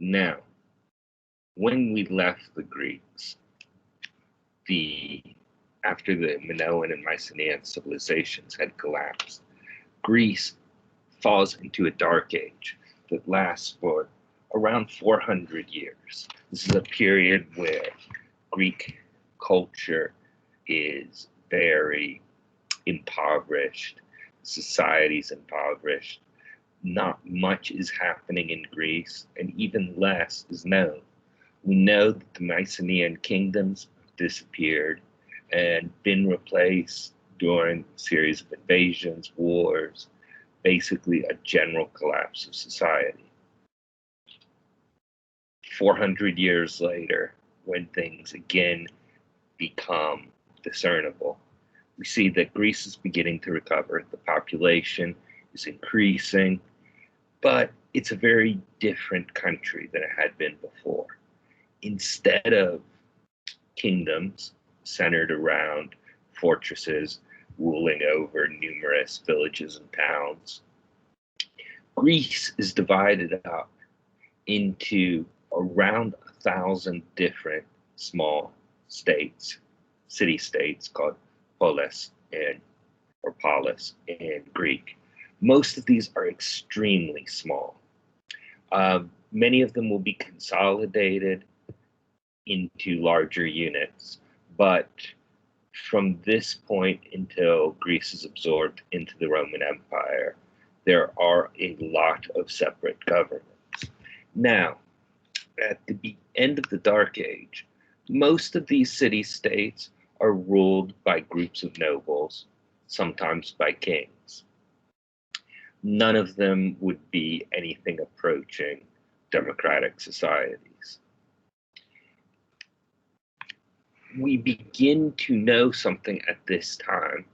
Now, when we left the Greeks, after the Minoan and Mycenaean civilizations had collapsed, Greece falls into a dark age that lasts for around 400 years. This is a period where Greek culture is very impoverished, society's impoverished, not much is happening in Greece, and even less is known. We know that the Mycenaean kingdoms disappeared and been replaced during a series of invasions, wars, basically a general collapse of society. 400 years later, when things again become discernible, we see that Greece is beginning to recover. The population is increasing, but it's a very different country than it had been before. Instead of kingdoms centered around fortresses ruling over numerous villages and towns, Greece is divided up into around 1,000 different small states, city-states called polis or polis in Greek. Most of these are extremely small. Many of them will be consolidated into larger units, but from this point until Greece is absorbed into the Roman Empire, there are a lot of separate governments. Now, at the end of the Dark Age, most of these city-states are ruled by groups of nobles, sometimes by kings. None of them would be anything approaching democratic societies. We begin to know something at this time,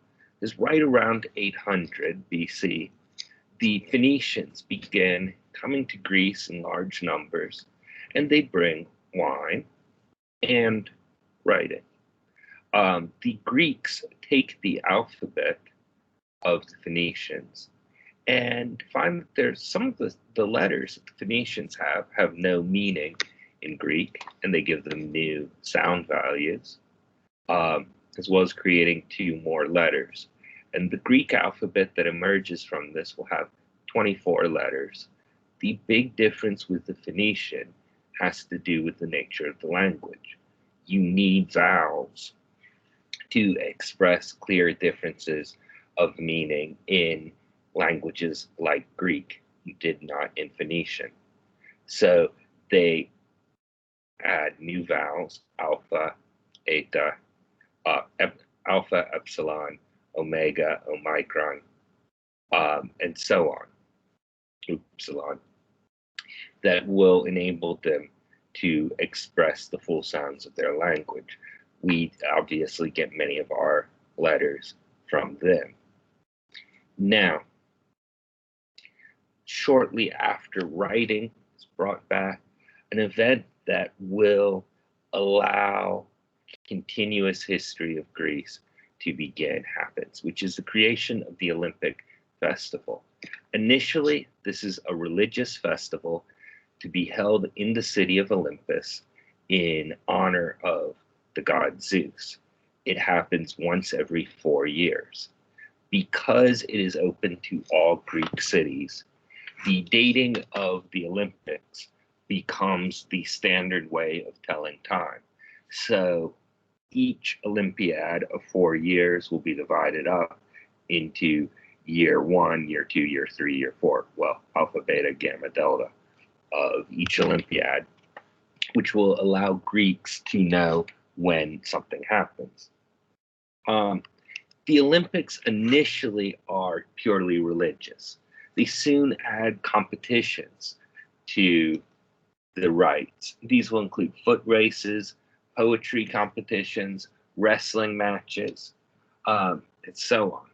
is right around 800 BC, the Phoenicians began coming to Greece in large numbers, and they bring wine and writing. The Greeks take the alphabet of the Phoenicians and find that there's some of the letters that the Phoenicians have no meaning in Greek, and they give them new sound values, as well as creating 2 more letters. And the Greek alphabet that emerges from this will have 24 letters. The big difference with the Phoenician has to do with the nature of the language. You need vowels to express clear differences of meaning in languages like Greek. You did not in Phoenician. So they add new vowels, alpha, eta, alpha, epsilon, omega, omicron, and so on, upsilon, that will enable them to express the full sounds of their language. We obviously get many of our letters from them. Now, shortly after writing is brought back, an event that will allow continuous history of Greece to begin happens, which is the creation of the Olympic festival. Initially, this is a religious festival to be held in the city of Olympus in honor of the god Zeus. It happens once every 4 years. Because it is open to all Greek cities, the dating of the Olympics becomes the standard way of telling time. So each Olympiad of 4 years will be divided up into year 1, year 2, year 3, year 4, well, alpha, beta, gamma, delta of each Olympiad, which will allow Greeks to know when something happens. The Olympics initially are purely religious. They soon add competitions to the rites. These will include foot races, poetry competitions, wrestling matches, and so on.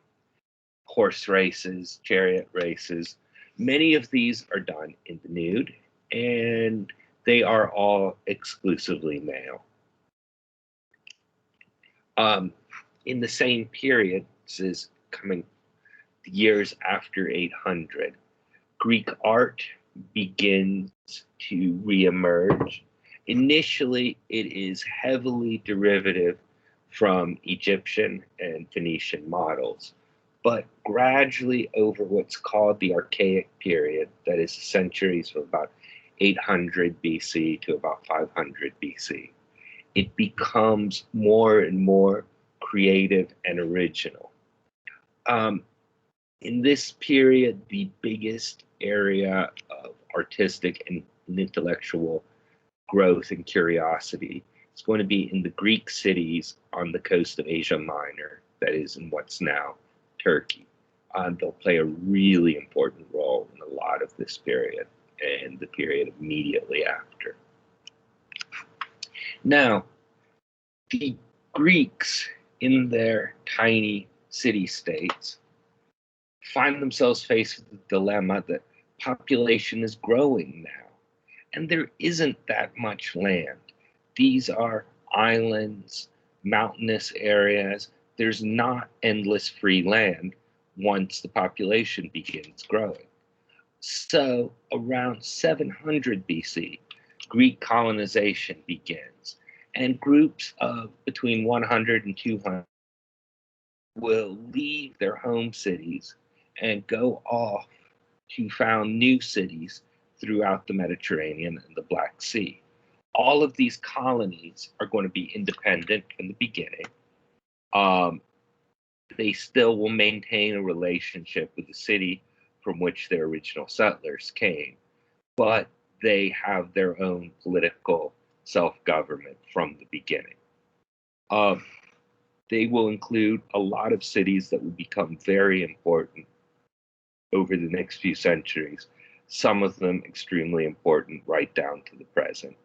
Horse races, chariot races. Many of these are done in the nude, and they are all exclusively male. In the same period, this is coming years after 800, Greek art begins to reemerge. Initially, it is heavily derivative from Egyptian and Phoenician models, but gradually over what's called the Archaic period, that is centuries from about 800 BC to about 500 BC, it becomes more and more creative and original. In this period, the biggest area of artistic and intellectual growth and curiosity is going to be in the Greek cities on the coast of Asia Minor, that is in what's now Turkey. They'll play a really important role in a lot of this period and the period immediately after. Now, the Greeks in their tiny city-states find themselves faced with the dilemma that population is growing now, and there isn't that much land. These are islands, mountainous areas. There's not endless free land once the population begins growing. So around 700 BC, Greek colonization begins, and groups of between 100 and 200 will leave their home cities and go off to found new cities throughout the Mediterranean and the Black Sea. All of these colonies are going to be independent in the beginning. They still will maintain a relationship with the city from which their original settlers came, but they have their own political self-government from the beginning. They will include a lot of cities that will become very important over the next few centuries, some of them extremely important right down to the present.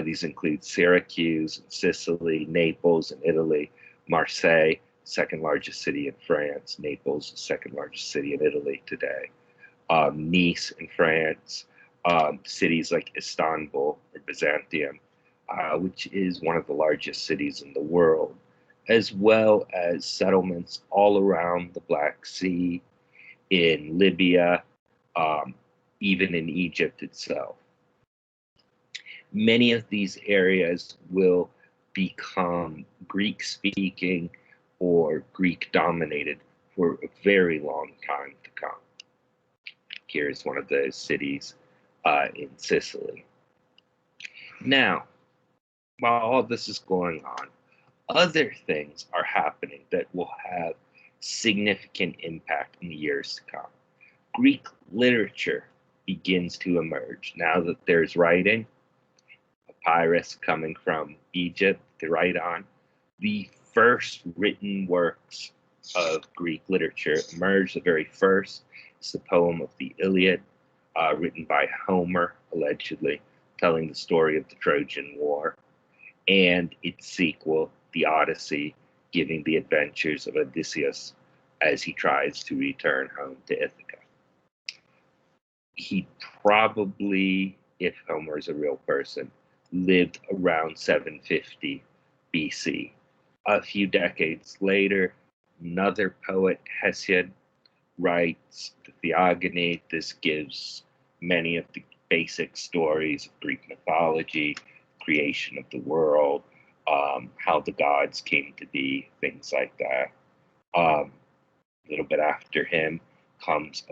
These include Syracuse in Sicily, Naples in Italy, Marseille, second largest city in France, Naples, second largest city in Italy today, Nice in France, cities like Istanbul or Byzantium, which is one of the largest cities in the world, as well as settlements all around the Black Sea, in Libya, even in Egypt itself. Many of these areas will become Greek-speaking or Greek-dominated for a very long time to come. Here's one of those cities in Sicily. Now, while all this is going on, other things are happening that will have significant impact in the years to come. Greek literature begins to emerge now that there's writing, papyrus coming from Egypt to write on. The first written works of Greek literature emerge. The very first is the poem of the Iliad, written by Homer, allegedly, telling the story of the Trojan War, and its sequel, the Odyssey, giving the adventures of Odysseus as he tries to return home to Ithaca. He probably, if Homer is a real person, lived around 750 BC. A few decades later, another poet, Hesiod, writes the Theogony. This gives many of the basic stories of Greek mythology, creation of the world, how the gods came to be, things like that. A little bit after him comes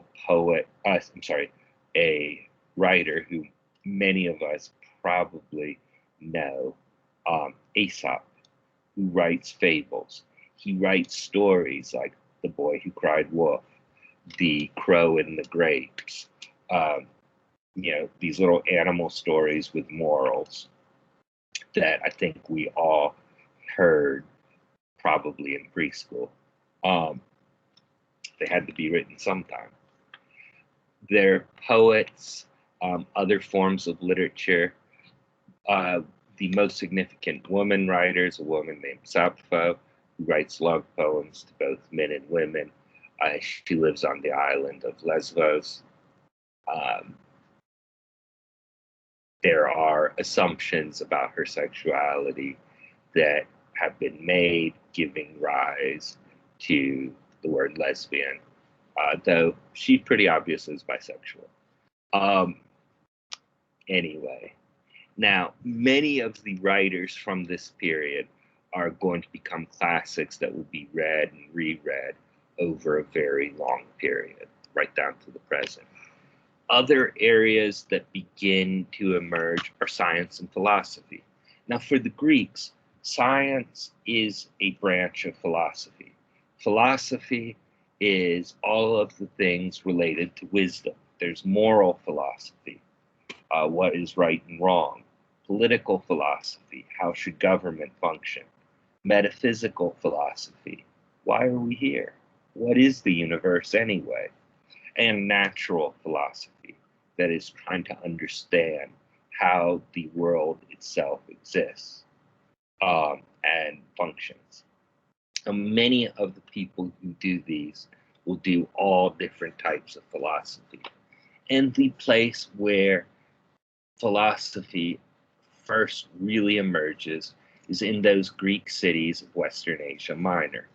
a writer who many of us probably know, Aesop, who writes fables. He writes stories like The Boy Who Cried Wolf, The Crow and the Grapes, these little animal stories with morals that I think we all heard probably in preschool. They had to be written sometime. They're poets, other forms of literature. The most significant woman writer is a woman named Sappho, who writes love poems to both men and women. She lives on the island of Lesbos. There are assumptions about her sexuality that have been made, giving rise to the word lesbian, though she pretty obviously is bisexual. anyway. Now, many of the writers from this period are going to become classics that will be read and reread over a very long period, right down to the present. Other areas that begin to emerge are science and philosophy. Now, for the Greeks, science is a branch of philosophy. Philosophy is all of the things related to wisdom. There's moral philosophy, what is right and wrong, political philosophy, how should government function, metaphysical philosophy, why are we here? What is the universe anyway? And natural philosophy, that is trying to understand how the world itself exists and functions. Many of the people who do these will do all different types of philosophy. And the place where philosophy first really emerges is in those Greek cities of Western Asia Minor.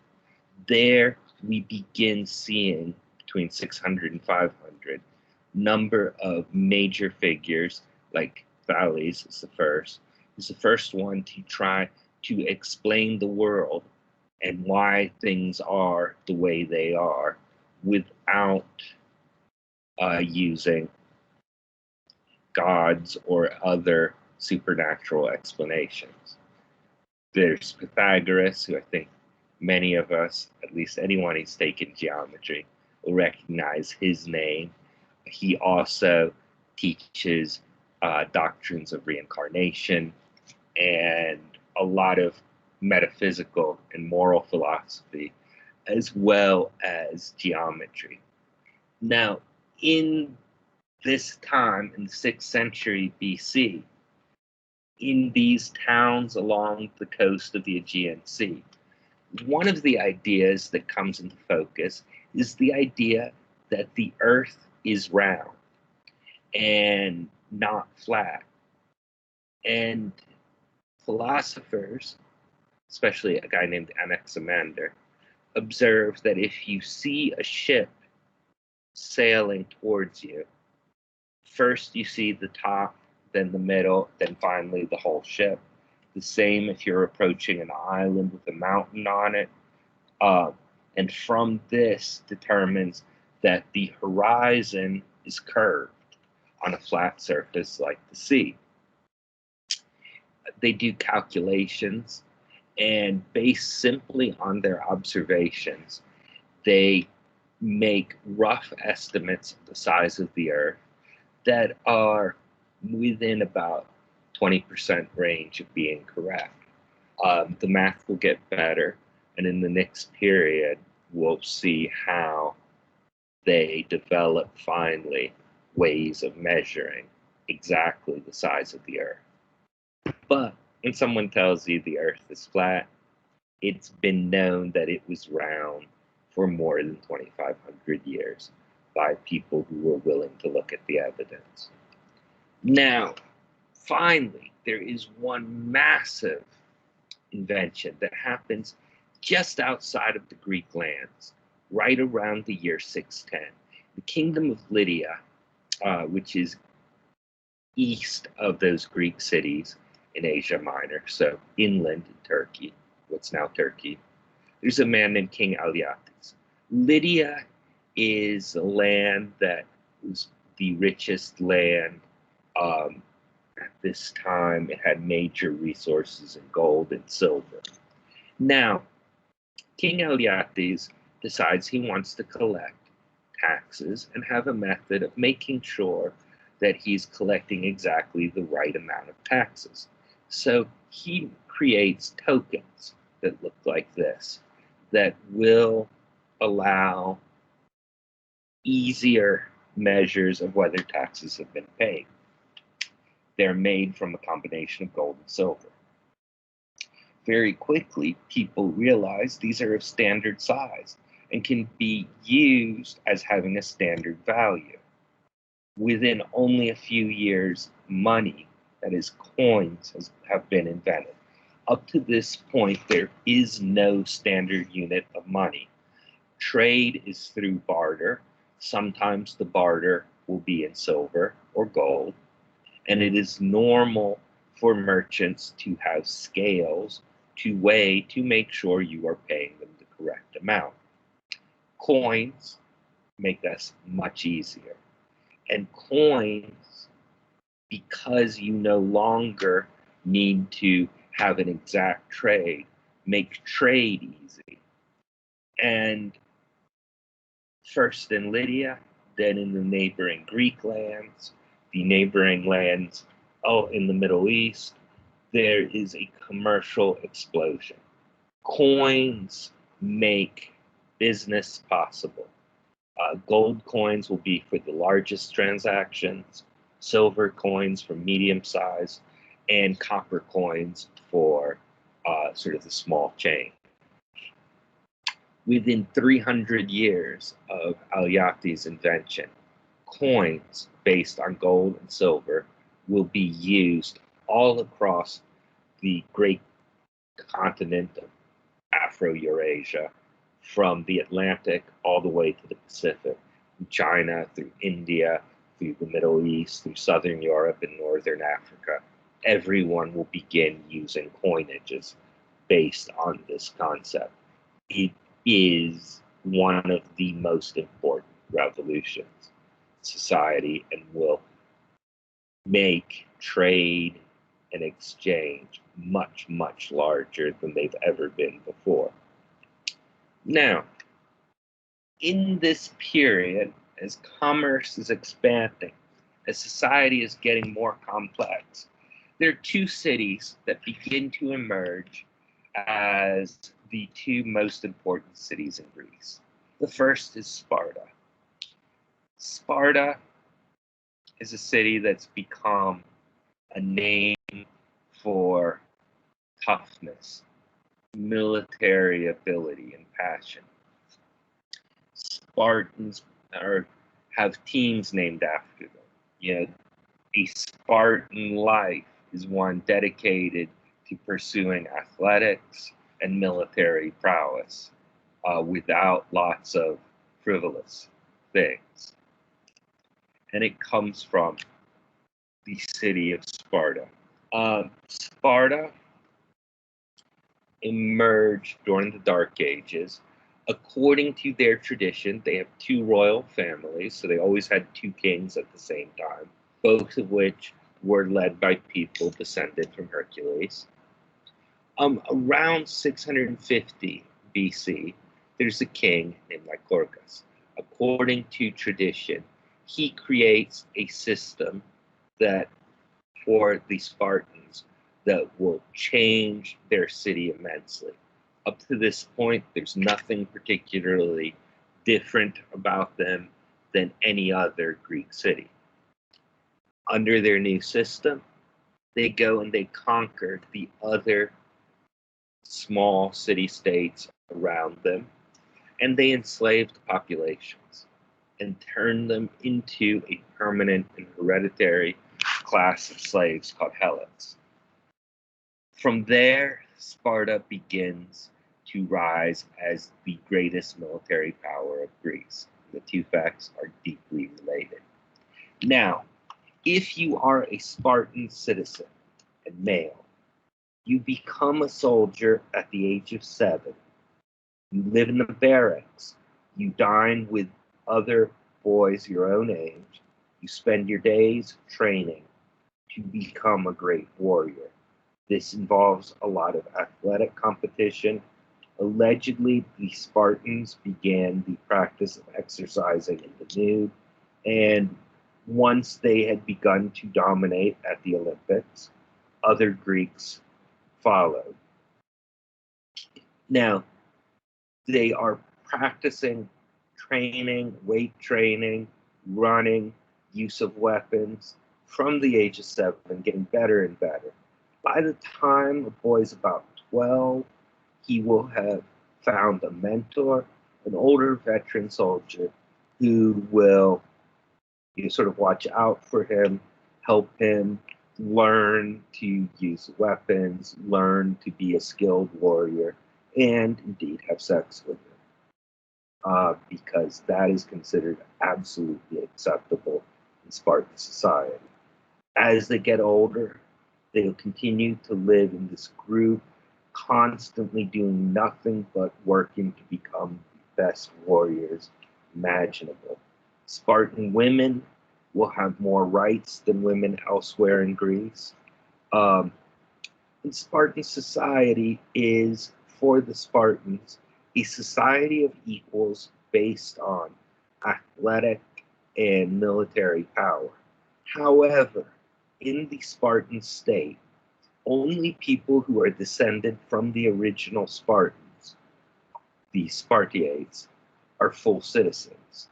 There we begin seeing between 600 and 500 number of major figures like Thales is the first one to try to explain the world and why things are the way they are without using gods or other supernatural explanations. There's Pythagoras, who I think many of us, at least anyone who's taken geometry, will recognize his name. He also teaches doctrines of reincarnation and a lot of metaphysical and moral philosophy, as well as geometry. Now, in this time, in the 6th century BC, in these towns along the coast of the Aegean Sea, one of the ideas that comes into focus is the idea that the earth is round and not flat. And philosophers, especially a guy named Anaximander, observed that if you see a ship sailing towards you, first you see the top, then the middle, then finally the whole ship. The same if you're approaching an island with a mountain on it. And from this determines that the horizon is curved on a flat surface like the sea. They do calculations, and based simply on their observations, they make rough estimates of the size of the earth that are within about 20% range of being correct. The math will get better, and in the next period, we'll see how they develop finally ways of measuring exactly the size of the earth. But when someone tells you the earth is flat, it's been known that it was round for more than 2,500 years by people who were willing to look at the evidence. Now, finally, there is one massive invention that happens just outside of the Greek lands, right around the year 610. The kingdom of Lydia, which is east of those Greek cities in Asia Minor, so inland in Turkey, what's now Turkey, there's a man named King Alyattes. Lydia is a land that was the richest land at this time. It had major resources in gold and silver. Now, King Alyattes decides he wants to collect taxes and have a method of making sure that he's collecting exactly the right amount of taxes. So he creates tokens that look like this, that will allow easier measures of whether taxes have been paid. They're made from a combination of gold and silver. Very quickly, people realize these are of standard size and can be used as having a standard value. Within only a few years, money, that is coins, have been invented. Up to this point, there is no standard unit of money. Trade is through barter. Sometimes the barter will be in silver or gold. and it is normal for merchants to have scales to weigh to make sure you are paying them the correct amount. Coins make this much easier. And coins, because you no longer need to have an exact trade, make trade easy. And first in Lydia, then in the neighboring Greek lands, the neighboring lands in the Middle East, there is a commercial explosion. Coins make business possible. Gold coins will be for the largest transactions, silver coins for medium size, and copper coins for sort of the small change. Within 300 years of Alyattes' invention, coins based on gold and silver will be used all across the great continent of Afro-Eurasia, from the Atlantic all the way to the Pacific, from China through India, through the Middle East, through Southern Europe and Northern Africa. Everyone will begin using coinages based on this concept. It is one of the most important revolutions in society and will make trade and exchange much, much larger than they've ever been before. Now, in this period, as commerce is expanding, as society is getting more complex, there are two cities that begin to emerge as the two most important cities in Greece. The first is Sparta. Sparta is a city that's become a name for toughness, military ability, and passion. Spartans have teams named after them. You know, a Spartan life is one dedicated to pursuing athletics and military prowess without lots of frivolous things. And it comes from the city of Sparta. Sparta emerged during the Dark Ages. According to their tradition, they have two royal families, so they always had two kings at the same time, both of which were led by people descended from Hercules. Around 650 BC, there's a king named Lycurgus. According to tradition, he creates a system that, for the Spartans, that will change their city immensely. Up to this point, there's nothing particularly different about them than any other Greek city. Under their new system, they go and they conquer the other small city-states around them, and they enslaved populations and turned them into a permanent and hereditary class of slaves called helots. From there, Sparta begins to rise as the greatest military power of Greece. The two facts are deeply related. Now, if you are a Spartan citizen and male, you become a soldier at the age of 7. You live in the barracks. You dine with other boys your own age. You spend your days training to become a great warrior. This involves a lot of athletic competition. Allegedly, the Spartans began the practice of exercising in the nude, and once they had begun to dominate at the Olympics, other Greeks followed. Now, they are practicing training, weight training, running, use of weapons from the age of 7, getting better and better. By the time a boy's about 12, he will have found a mentor, an older veteran soldier who will sort of watch out for him, help him learn to use weapons, learn to be a skilled warrior, and indeed have sex with him. Because that is considered absolutely acceptable in Spartan society. As they get older, they'll continue to live in this group, constantly doing nothing but working to become the best warriors imaginable. Spartan women will have more rights than women elsewhere in Greece. Um, and Spartan society is, for the Spartans, a society of equals based on athletic and military power. However, in the Spartan state, only people who are descended from the original Spartans, the Spartiates, are full citizens.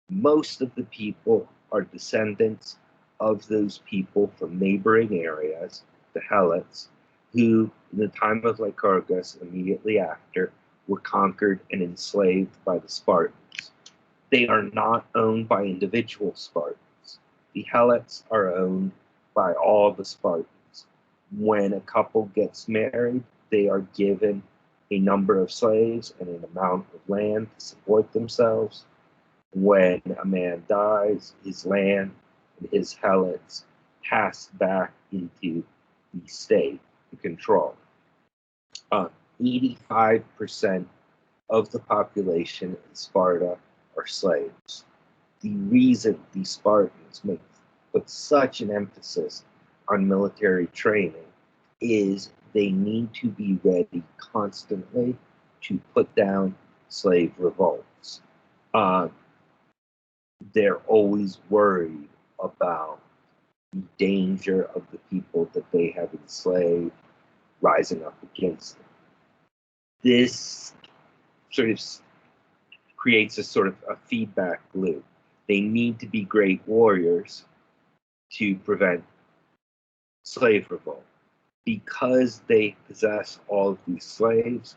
Most of the people are descendants of those people from neighboring areas, the Helots, who, in the time of Lycurgus, immediately after, were conquered and enslaved by the Spartans. They are not owned by individual Spartans. The Helots are owned by all the Spartans. When a couple gets married, they are given a number of slaves and an amount of land to support themselves. When a man dies, his land and his Helots pass back into the state to control. 85% of the population in Sparta are slaves. The reason the Spartans put such an emphasis on military training is they need to be ready constantly to put down slave revolts. Uh, they're always worried about the danger of the people that they have enslaved rising up against them. This sort of creates a sort of a feedback loop. They need to be great warriors to prevent slave revolt. Because they possess all of these slaves,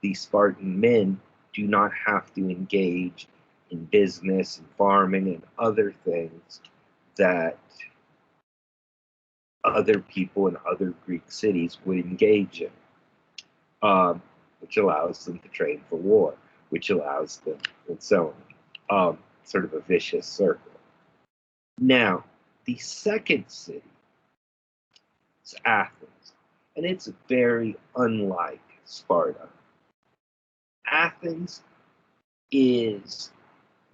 the Spartan men do not have to engage in business and farming and other things that other people in other Greek cities would engage in, which allows them to train for war, which allows them, and so on. Sort of a vicious circle. Now, the second city is Athens, and it's very unlike Sparta. Athens is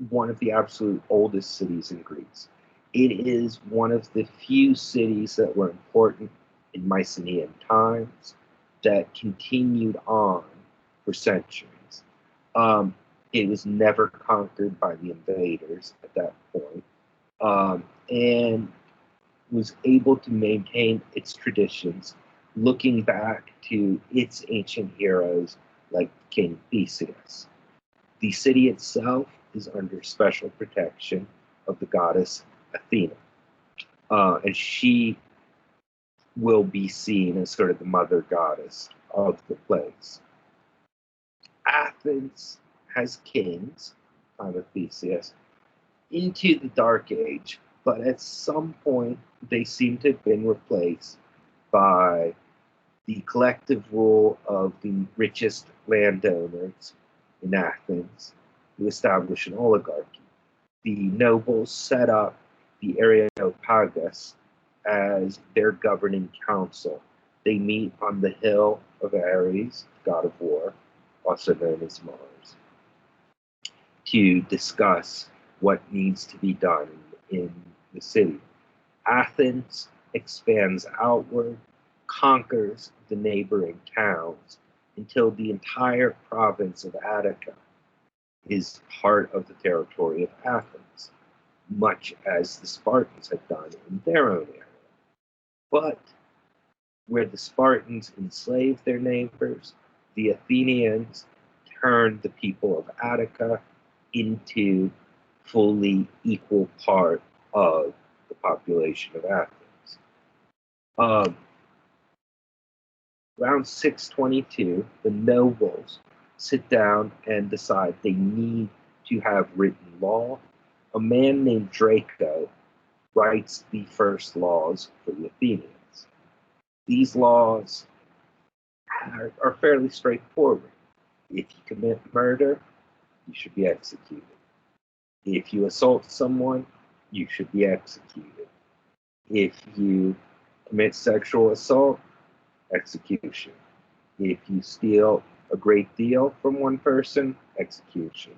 one of the absolute oldest cities in Greece. It is one of the few cities that were important in Mycenaean times that continued on for centuries. It was never conquered by the invaders at that point, and was able to maintain its traditions, looking back to its ancient heroes like King Theseus. The city itself is under special protection of the goddess Athena, and she will be seen as sort of the mother goddess of the place. Athens has kings, time of Theseus, into the Dark Age, but at some point they seem to have been replaced by the collective rule of the richest landowners in Athens, who establish an oligarchy. The nobles set up the Areopagus as their governing council. They meet on the hill of Ares, god of war, also known as Mars, to discuss what needs to be done in the city. Athens expands outward, conquers the neighboring towns until the entire province of Attica is part of the territory of Athens, much as the Spartans had done in their own area. But where the Spartans enslaved their neighbors, the Athenians turned the people of Attica into fully equal part of the population of Athens. Around 622, the nobles sit down and decide they need to have written law. A man named Draco writes the first laws for the Athenians. These laws are fairly straightforward. If you commit murder, you should be executed. If you assault someone, you should be executed. If you commit sexual assault, execution. If you steal a great deal from one person, execution.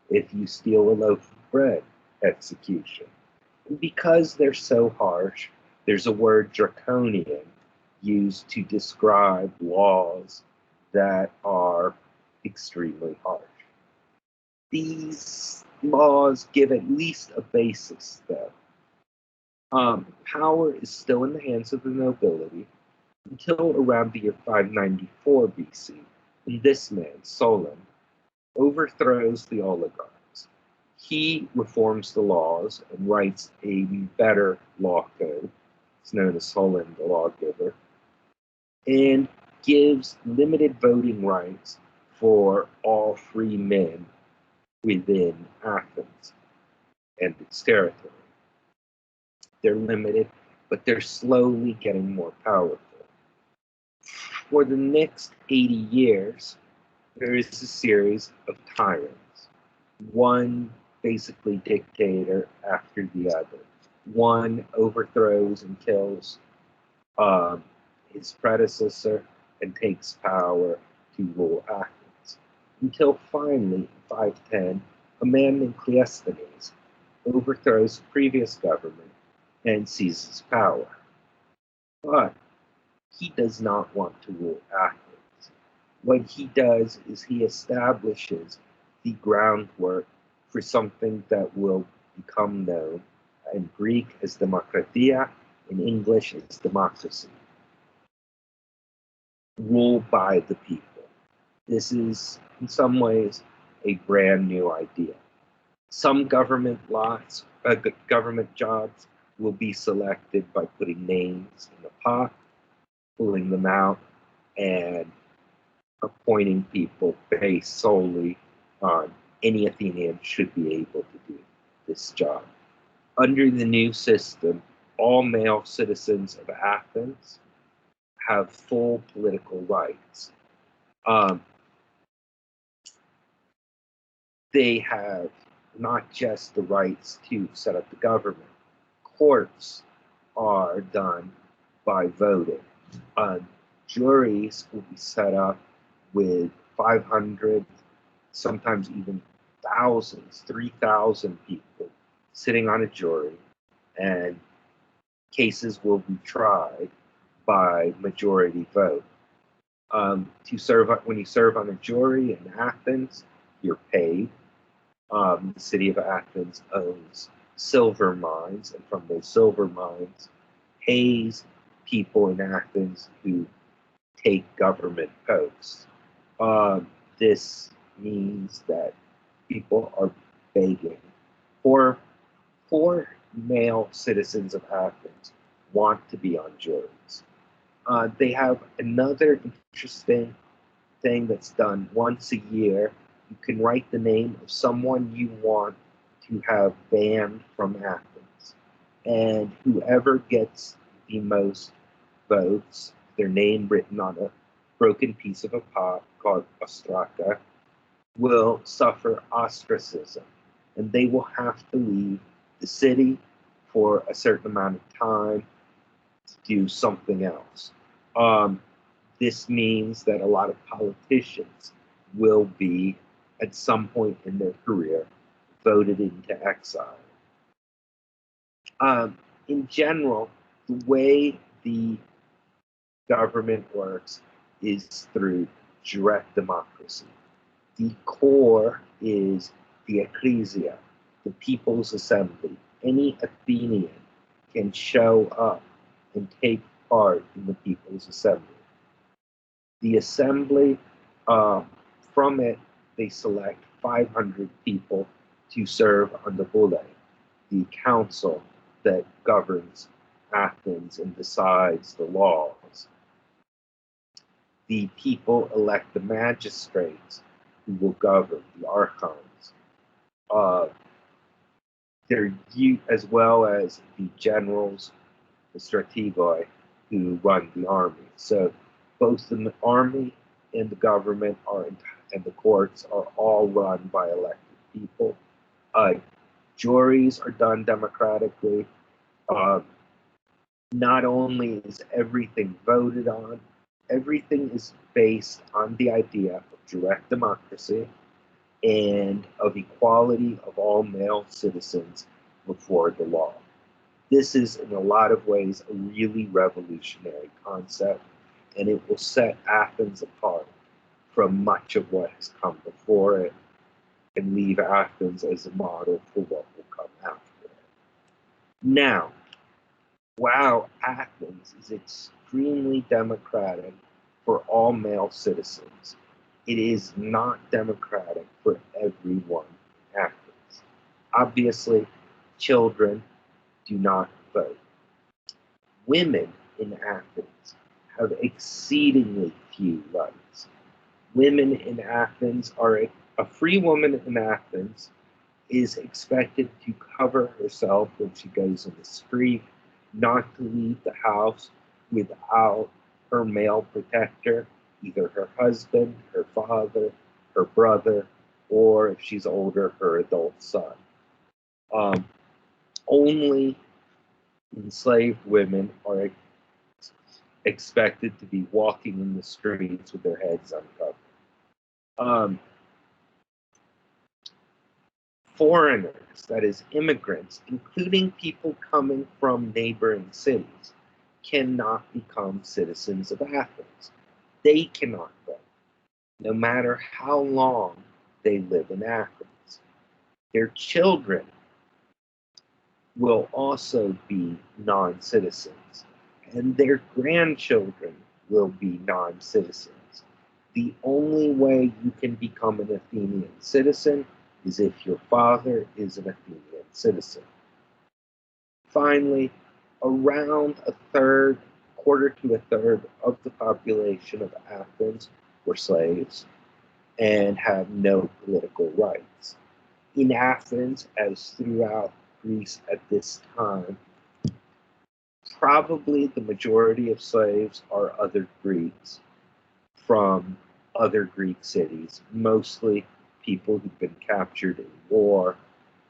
If you steal a loaf of bread, execution. And because they're so harsh, there's a word draconian used to describe laws that are extremely harsh. These laws give at least a basis, though. Power is still in the hands of the nobility until around the year 594 BC, when this man, Solon, overthrows the oligarchs. He reforms the laws and writes a better law code. It's known as Solon the Lawgiver, and gives limited voting rights for all free men within Athens and its territory. They're limited, but they're slowly getting more powerful. For the next 80 years, there is a series of tyrants, one basically dictator after the other. One overthrows and kills his predecessor and takes power to rule Athens. Until finally, in 510, a man named Cleisthenes overthrows the previous government and seizes power. But he does not want to rule Athens. What he does is he establishes the groundwork for something that will become known in Greek as demokratia, in English as democracy. Rule by the people. This is, in some ways, a brand new idea. Some government jobs will be selected by putting names in a pot, pulling them out, and appointing people based solely on any Athenian should be able to do this job. Under the new system, all male citizens of Athens have full political rights. They have not just the rights to set up the government. Courts are done by voting. Juries will be set up with 500, sometimes even thousands, 3,000 people sitting on a jury, and cases will be tried by majority vote. When you serve on a jury in Athens, you're paid. The city of Athens owns silver mines, and from those silver mines, pays people in Athens who take government posts. This means that people are begging. Four male citizens of Athens want to be on juries. They have another interesting thing that's done once a year. You can write the name of someone you want to have banned from Athens. And whoever gets the most votes, their name written on a broken piece of a pot called ostraka, will suffer ostracism. And they will have to leave the city for a certain amount of time to do something else. This means that a lot of politicians will be, at some point in their career, voted into exile. In general, the way the government works is through direct democracy. The core is the ecclesia, the people's assembly. Any Athenian can show up and take part in the people's assembly. The assembly, from it, they select 500 people to serve on the Boule, the council that governs Athens and decides the laws. The people elect the magistrates who will govern, the archons. They're as well as the generals, the strategoi, who run the army. So both the army and the government and the courts are all run by elected people. Juries are done democratically. Not only is everything voted on, everything is based on the idea of direct democracy and of equality of all male citizens before the law. This is, in a lot of ways, a really revolutionary concept, and it will set Athens apart from much of what has come before it and leave Athens as a model for what will come after it. Now, while Athens is extremely democratic for all male citizens, it is not democratic for everyone in Athens. Obviously, children do not vote. Women in Athens have exceedingly few rights. Women in Athens are a free woman in Athens is expected to cover herself when she goes in the street, not to leave the house without her male protector, either her husband, her father, her brother, or if she's older, her adult son. Only enslaved women are expected to be walking in the streets with their heads uncovered. Foreigners, that is, immigrants, including people coming from neighboring cities, cannot become citizens of Athens. They cannot vote, no matter how long they live in Athens. Their children will also be non citizens, and their grandchildren will be non citizens. The only way you can become an Athenian citizen is if your father is an Athenian citizen. Finally, around a third, quarter to a third of the population of Athens were slaves and had no political rights. In Athens, as throughout Greece at this time, probably the majority of slaves are other Greeks from other Greek cities, mostly people who've been captured in war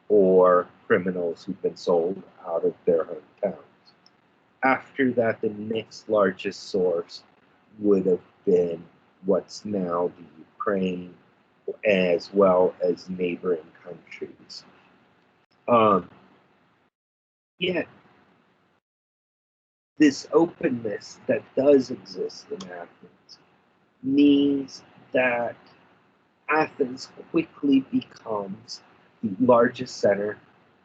or criminals who've been sold out of their hometowns. After that, the next largest source would have been what's now the Ukraine, as well as neighboring countries. Yet, this openness that does exist in Athens means that Athens quickly becomes the largest center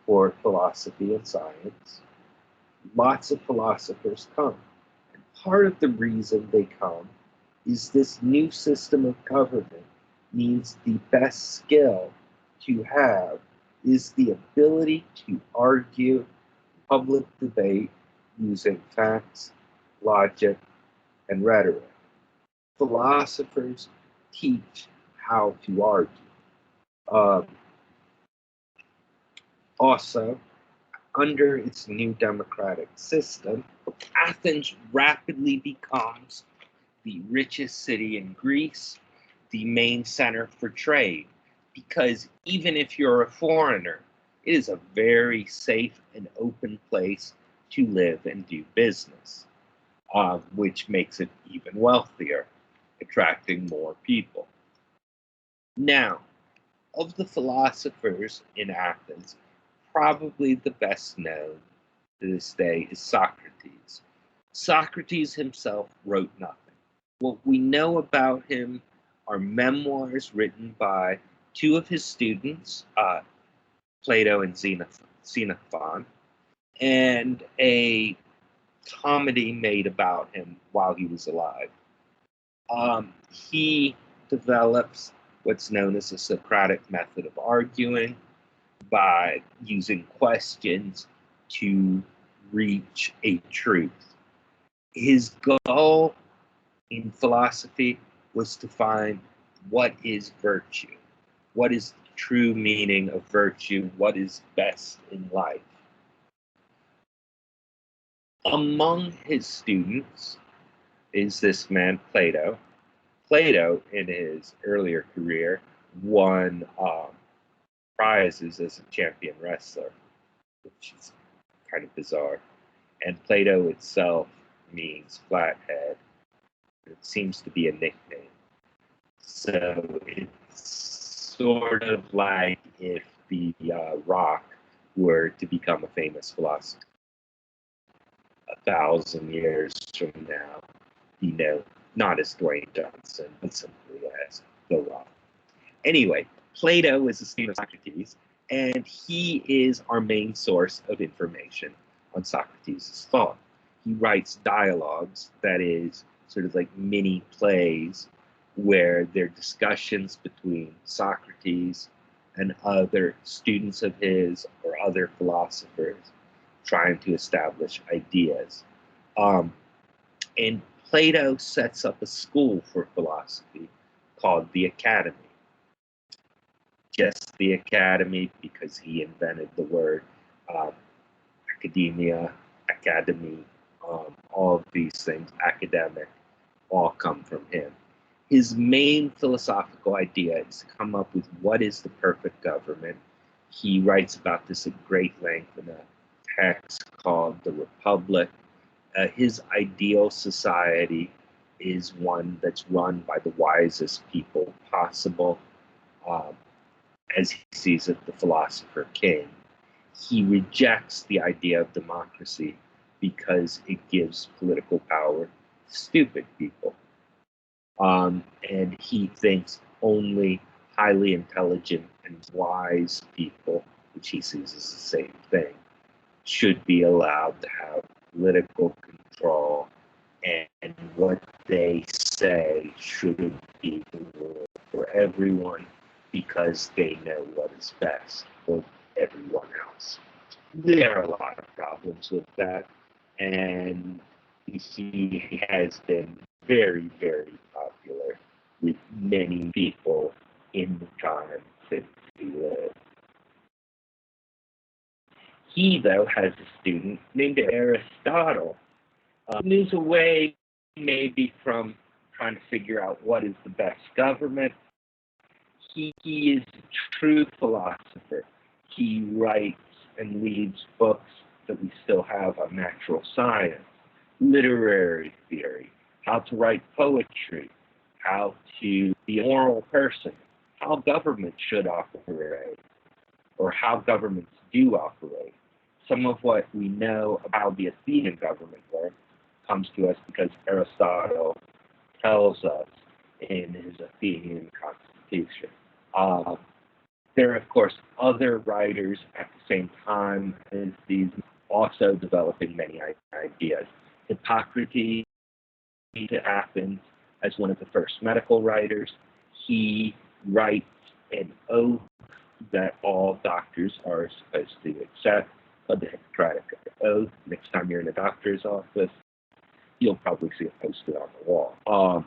for philosophy and science. Lots of philosophers come. And part of the reason they come is this new system of government means the best skill to have is the ability to argue public debate using facts, logic, and rhetoric. Philosophers teach how to argue. Also, under its new democratic system, Athens rapidly becomes the richest city in Greece, the main center for trade, because even if you're a foreigner, it is a very safe and open place to live and do business, which makes it even wealthier, attracting more people. Now, of the philosophers in Athens, probably the best known to this day is Socrates. Socrates himself wrote nothing. What we know about him are memoirs written by two of his students, Plato and Xenophon, and a comedy made about him while he was alive. He develops what's known as the Socratic method of arguing by using questions to reach a truth. His goal in philosophy was to find what is virtue, what is the true meaning of virtue, what is best in life. Among his students is this man, Plato. Plato, in his earlier career, won prizes as a champion wrestler, which is kind of bizarre. and Plato itself means flathead. It seems to be a nickname. So it's sort of like if the Rock were to become a famous philosopher 1,000 years from now, not as Dwayne Johnson, but simply as The Rock. Anyway, Plato is a student of Socrates, and he is our main source of information on Socrates' thought. He writes dialogues, that is, sort of like mini plays, where they're discussions between Socrates and other students of his or other philosophers trying to establish ideas. And Plato sets up a school for philosophy called the Academy. Just the Academy because he invented the word academia, academy, all of these things, academic, all come from him. His main philosophical idea is to come up with what is the perfect government. He writes about this at great length in a text called The Republic. His ideal society is one that's run by the wisest people possible, as he sees it, the philosopher king. He rejects the idea of democracy because it gives political power to stupid people. And he thinks only highly intelligent and wise people, which he sees as the same thing, should be allowed to have political control, and what they say should be the rule for everyone because they know what is best for everyone else. There are a lot of problems with that, and he has been very, very popular with many people in the time that he lived. He, though, has a student named Aristotle, moves away maybe from trying to figure out what is the best government. He is a true philosopher. He writes and leads books that we still have on natural science, literary theory, how to write poetry, how to be a moral person, how government should operate, or how governments do operate. Some of what we know about the Athenian government work comes to us because Aristotle tells us in his Athenian constitution. There are, of course, other writers at the same time as these also developing many ideas. Hippocrates to Athens as one of the first medical writers. He writes an oath that all doctors are supposed to accept, called the Hippocratic Oath. Next time you're in a doctor's office, you'll probably see it posted on the wall.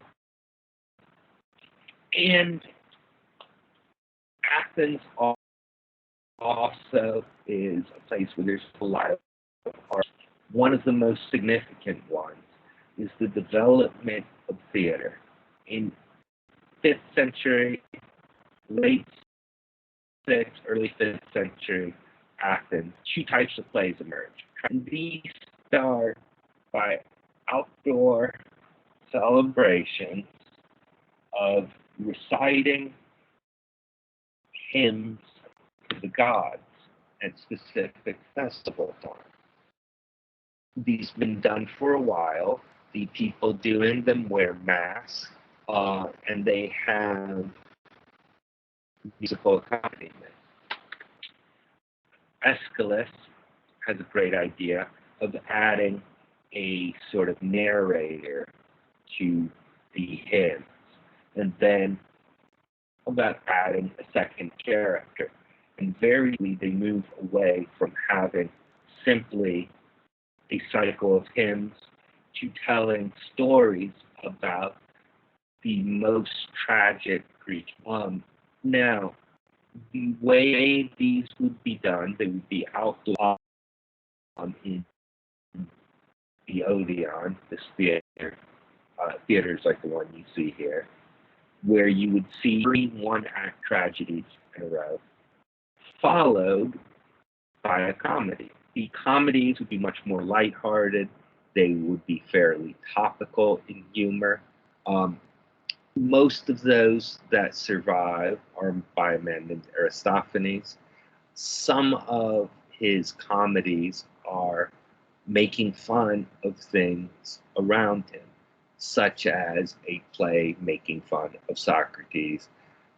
And Athens also is a place where there's a lot of art. One of the most significant ones is the development of theater. In 5th century, late 6th, early 5th century Athens, two types of plays emerge. And these start by outdoor celebrations of reciting hymns to the gods at specific festival times. These have been done for a while. The people doing them wear masks, and they have musical accompaniment. Aeschylus has a great idea of adding a sort of narrator to the hymns, and then about adding a second character. And very they move away from having simply a cycle of hymns to telling stories about the most tragic Greek. Now, the way these would be done, they would be outlined in the Odeon, this theater, theaters like the one you see here, where you would see 3 one-act tragedies in a row, followed by a comedy. The comedies would be much more lighthearted. They would be fairly topical in humor. Um, Most of those that survive are by a man named Aristophanes. Some of his comedies are making fun of things around him, such as a play making fun of Socrates,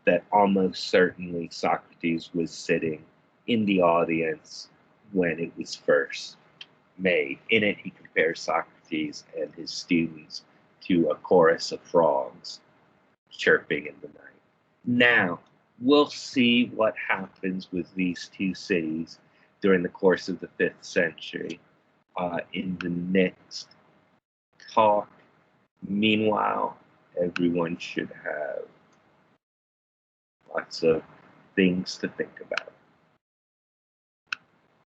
that almost certainly Socrates was sitting in the audience when it was first made. In it, he compares Socrates and his students to a chorus of frogs chirping in the night. Now, we'll see what happens with these two cities during the course of the 5th century in the next talk. Meanwhile, everyone should have lots of things to think about.